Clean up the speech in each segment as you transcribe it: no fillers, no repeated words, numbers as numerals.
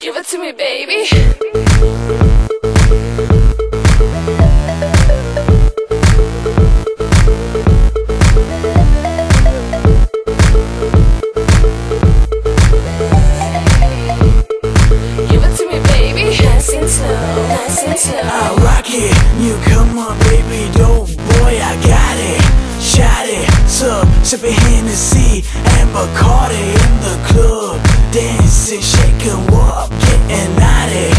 Give it to me, baby. Give it to me, baby. Nice and slow, nice and slow. I rock it, you come on, baby, dope boy, I got it. Shot it, so sipping Hennessy and Bacardi in the club, dancing, shaking, what up, getting at it.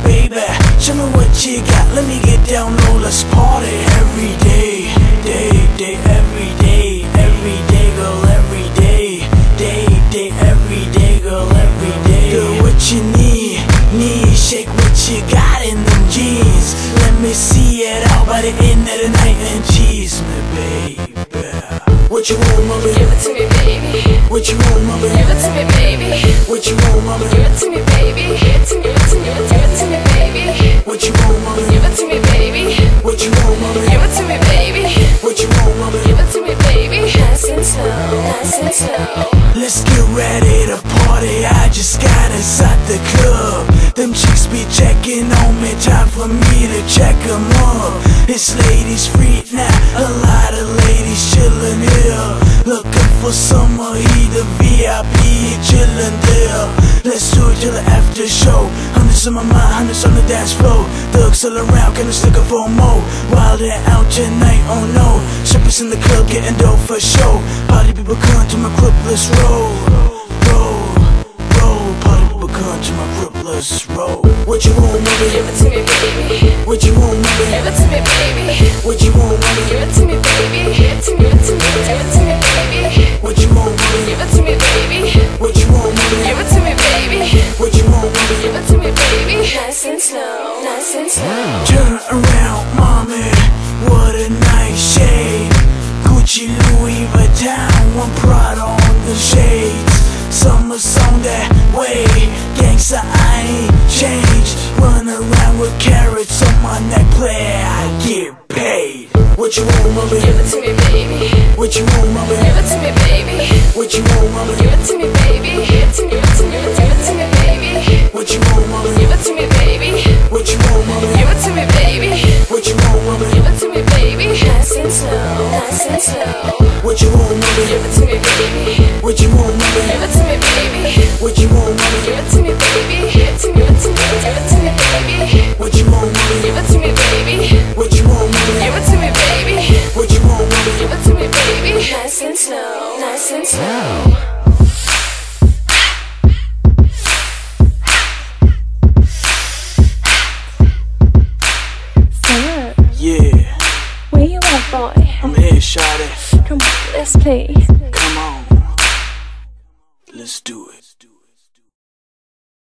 Baby, show me what you got, let me get down low, let's party every day, every day, every day, girl, every day, every day, girl, every day. Do what you need, shake what you got in them jeans. Let me see it out by the end of the night and tease me, baby. What you want, mama? Give it to me, baby. What you want, mama? Give it to me, baby. What you want, mama? Give it to me, baby. Give it to me, give it to me, give it to me, baby. What you want, mama? Give it to me, baby. What you want, mama? Give it to me, baby. What you want, mama? Give it to me, baby. Nice and slow, nice and slow. Let's get ready to party, I just got inside the club. Them chicks be checking on me, time for me to check them up. It's ladies free now, a lot of ladies chillin' here, looking for some either VIP chillin' there. Let's do it till the after show. Hundreds on my mind, hundreds on the dance floor. Thugs all around, kinda looking for more. While they're out tonight, oh no. Strippers in the club getting dope for show. Party people come to my club, let's roll. Roll, roll. Party people come to my club, let's roll. What you want, mama? Give it to me, baby. What you want, mama? Give it to me, baby. What you want, mama? Give it to me, baby. Give it to me, give it to me, give it to me, baby. What you want, mama? Give it to me, baby. What you want, mama? Give it to me, baby. What you want, mama? Give it to me, baby. Nice and slow, nice and slow. Turn around, mommy. What a nice shade. Gucci, Louis Vuitton, one Prada on the shades. Summer's on that way. Gangsta, I ain't changed. Run around with carrots on my neck, play, I get paid. What you want, mama? Give it to me, baby. What you want, mama? Give it to me, baby. What you want, mama? Give it to me, baby. Give it to me, give it to me, give it to me, baby. What you want, mama? Give it to me, baby. What you want, mama? Give it to me, baby. What you want, mama? Give it to me, baby. Nice and slow, nice and slow. What you want, mama? Give it to me, baby. What you want, mama? Give it to me, baby. What you want, mama? Give it to me, baby. Give it to me, give it to me, give it to me, baby. What you want, mama? Give it to me, baby. What you want, mama? Give it to me, baby. What you want, mama? Give it to me, baby. Nice and slow, nice and slow. Yeah, Where you at, boy? I'm here, shawty. Come on, let's play. Come on, let's do it.